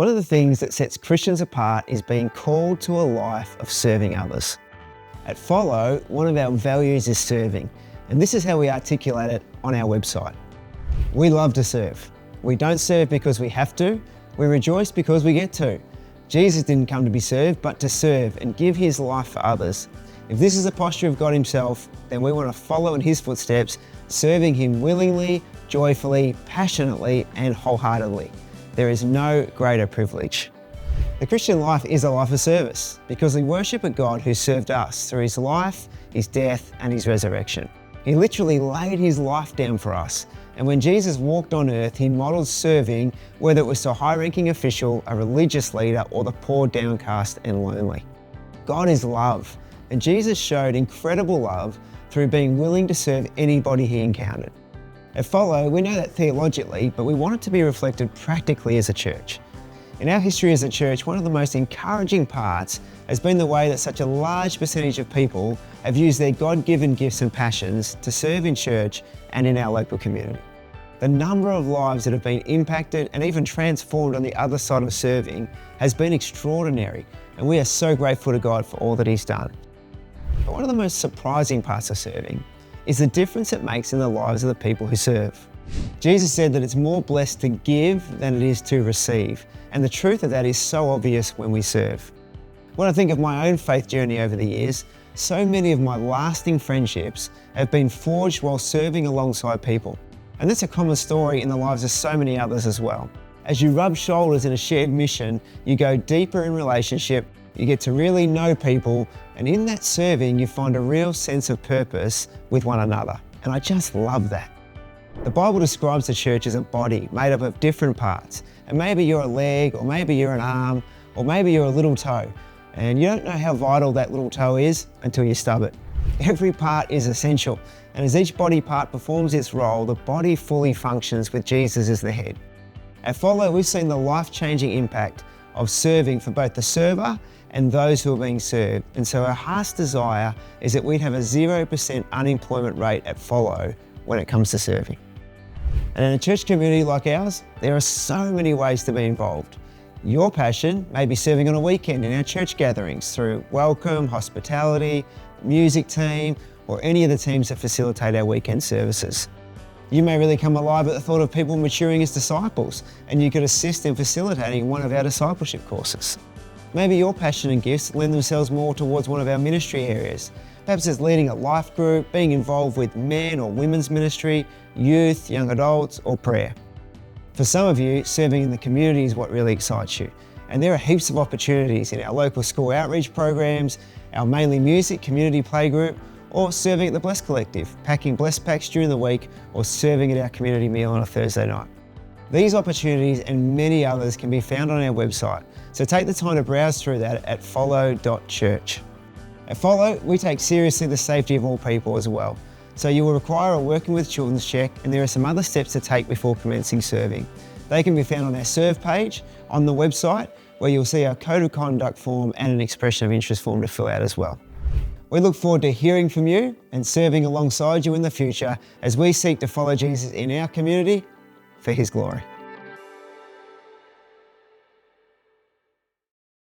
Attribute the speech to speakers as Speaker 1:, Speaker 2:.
Speaker 1: One of the things that sets Christians apart is being called to a life of serving others. At Follow, one of our values is serving, and this is how we articulate it on our website. We love to serve. We don't serve because we have to, we rejoice because we get to. Jesus didn't come to be served, but to serve and give his life for others. If this is a posture of God himself, then we want to follow in his footsteps, serving him willingly, joyfully, passionately, and wholeheartedly. There is no greater privilege. The Christian life is a life of service because we worship a God who served us through his life, his death, and his resurrection. He literally laid his life down for us. And when Jesus walked on earth, he modeled serving, whether it was to a high-ranking official, a religious leader, or the poor, downcast, and lonely. God is love, and Jesus showed incredible love through being willing to serve anybody he encountered. At Follow, we know that theologically, but we want it to be reflected practically as a church. In our history as a church, one of the most encouraging parts has been the way that such a large percentage of people have used their God-given gifts and passions to serve in church and in our local community. The number of lives that have been impacted and even transformed on the other side of serving has been extraordinary, and we are so grateful to God for all that he's done. But one of the most surprising parts of serving is the difference it makes in the lives of the people who serve. Jesus said that it's more blessed to give than it is to receive, and the truth of that is so obvious when we serve. When I think of my own faith journey over the years, so many of my lasting friendships have been forged while serving alongside people. And that's a common story in the lives of so many others as well. As you rub shoulders in a shared mission, you go deeper in relationship, you get to really know people, and in that serving, you find a real sense of purpose with one another. And I just love that. The Bible describes the church as a body made up of different parts. And maybe you're a leg, or maybe you're an arm, or maybe you're a little toe. And you don't know how vital that little toe is until you stub it. Every part is essential. And as each body part performs its role, the body fully functions with Jesus as the head. At Follow, we've seen the life-changing impact of serving for both the server and those who are being served. And so our heart's desire is that we'd have a 0% unemployment rate at Follow when it comes to serving. And in a church community like ours, there are so many ways to be involved. Your passion may be serving on a weekend in our church gatherings through welcome, hospitality, music team, or any of the teams that facilitate our weekend services. You may really come alive at the thought of people maturing as disciples, and you could assist in facilitating one of our discipleship courses. Maybe your passion and gifts lend themselves more towards one of our ministry areas. Perhaps it's leading a life group, being involved with men or women's ministry, youth, young adults, or prayer. For some of you, serving in the community is what really excites you. And there are heaps of opportunities in our local school outreach programs, our mainly music community playgroup, or serving at the Bless Collective, packing Bless packs during the week, or serving at our community meal on a Thursday night. These opportunities and many others can be found on our website, so take the time to browse through that at follow.church. At Follow, we take seriously the safety of all people as well. So you will require a working with children's check, and there are some other steps to take before commencing serving. They can be found on our serve page on the website, where you'll see our code of conduct form and an expression of interest form to fill out as well. We look forward to hearing from you and serving alongside you in the future as we seek to follow Jesus in our community for his glory.